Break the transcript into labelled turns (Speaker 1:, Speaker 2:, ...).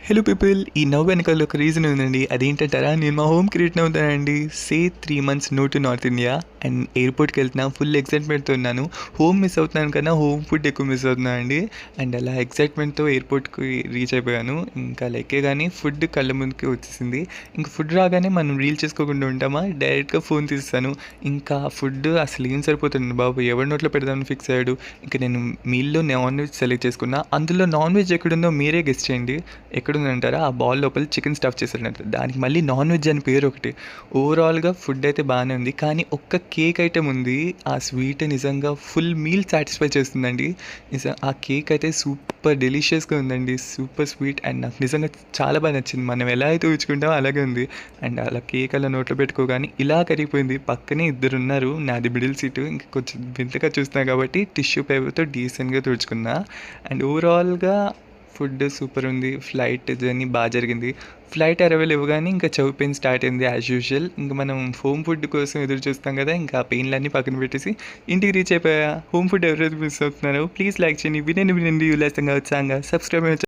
Speaker 1: Hello people, ఈ నవ్వు వెనకాల ఒక రీజన్ ఉందండి. అదేంటంటారా, నేను మా హోమ్కి రిటర్న్ అవుతానండి. 3 months నో టు నార్త్ ఇండియా అండ్ ఎయిర్పోర్ట్కి వెళ్తున్నా. ఫుల్ ఎక్సైట్మెంట్తో ఉన్నాను. హోమ్ మిస్ అవుతున్నాను కన్నా హోమ్ ఫుడ్ ఎక్కువ మిస్ అవుతున్నాను అండి. అండ్ అలా ఎక్సైట్మెంట్తో ఎయిర్పోర్ట్కి రీచ్ అయిపోయాను. ఇంకా లెక్కేగానే ఫుడ్ కళ్ళ ముందుకి వచ్చేసింది. ఇంకా ఫుడ్ రాగానే మనం రీల్ చేసుకోకుండా ఉంటామా, డైరెక్ట్గా ఫోన్ తీస్తాను. ఇంకా ఫుడ్ అసలు ఏం సరిపోతుంది బాబు, ఎవరి నోట్లో పెడదామని ఫిక్స్ అయ్యాడు. ఇంకా నేను మీల్లో నాన్ వెజ్ సెలెక్ట్ చేసుకున్నా. అందులో నాన్ వెజ్ ఎక్కడుందో మీరే గెస్ చేయండి. ఎక్కడుందంటారా, ఆ బాల్ లోపల చికెన్ స్టఫ్ చేశారంట. దానికి మళ్ళీ నాన్ వెజ్ అని పేరు ఒకటి. ఓవరాల్గా ఫుడ్ అయితే బాగానే ఉంది, కానీ ఒక్క కేక్ ఐటెం ఉంది. ఆ స్వీట్ నిజంగా ఫుల్ మీల్ సాటిస్ఫై చేస్తుందండి. ఆ కేక్ అయితే సూపర్ డెలిషియస్గా ఉందండి. సూపర్ స్వీట్ అండ్ నాకు నిజంగా చాలా బాగా నచ్చింది. మనం ఎలా అయితే ఊచుకుంటామో అలాగే ఉంది. అండ్ అలా కేక్ అలా నోట్లో పెట్టుకోగానే ఇలా కరిగిపోయింది. పక్కనే ఇద్దరు ఉన్నారు, నాది మిడిల్ సీటు. ఇంక కొంచెం వింతగా చూస్తున్నా కాబట్టి టిష్యూ పేపర్తో డీసెంట్గా తుడుచుకున్నా. అండ్ ఓవరాల్గా ఫుడ్ సూపర్ ఉంది. ఫ్లైట్ జర్నీ బాగా జరిగింది. ఫ్లైట్ అరైవల్ ఇవ్వగానే ఇంకా చెవి పెయిన్ స్టార్ట్ అయింది యాజ్ యూజువల్. ఇంకా మనం హోమ్ ఫుడ్ కోసం ఎదురు చూస్తాం కదా, ఇంకా ఆ పెయిన్లన్నీ పక్కన పెట్టేసి ఇంటికి రీచ్ అయిపోయా. హోమ్ ఫుడ్ ఎవరైతే మిస్ అవుతున్నారో ప్లీజ్ లైక్ చేయండి. వినండి ఉల్లాసంగా ఉత్సాహంగా సబ్స్క్రైబ్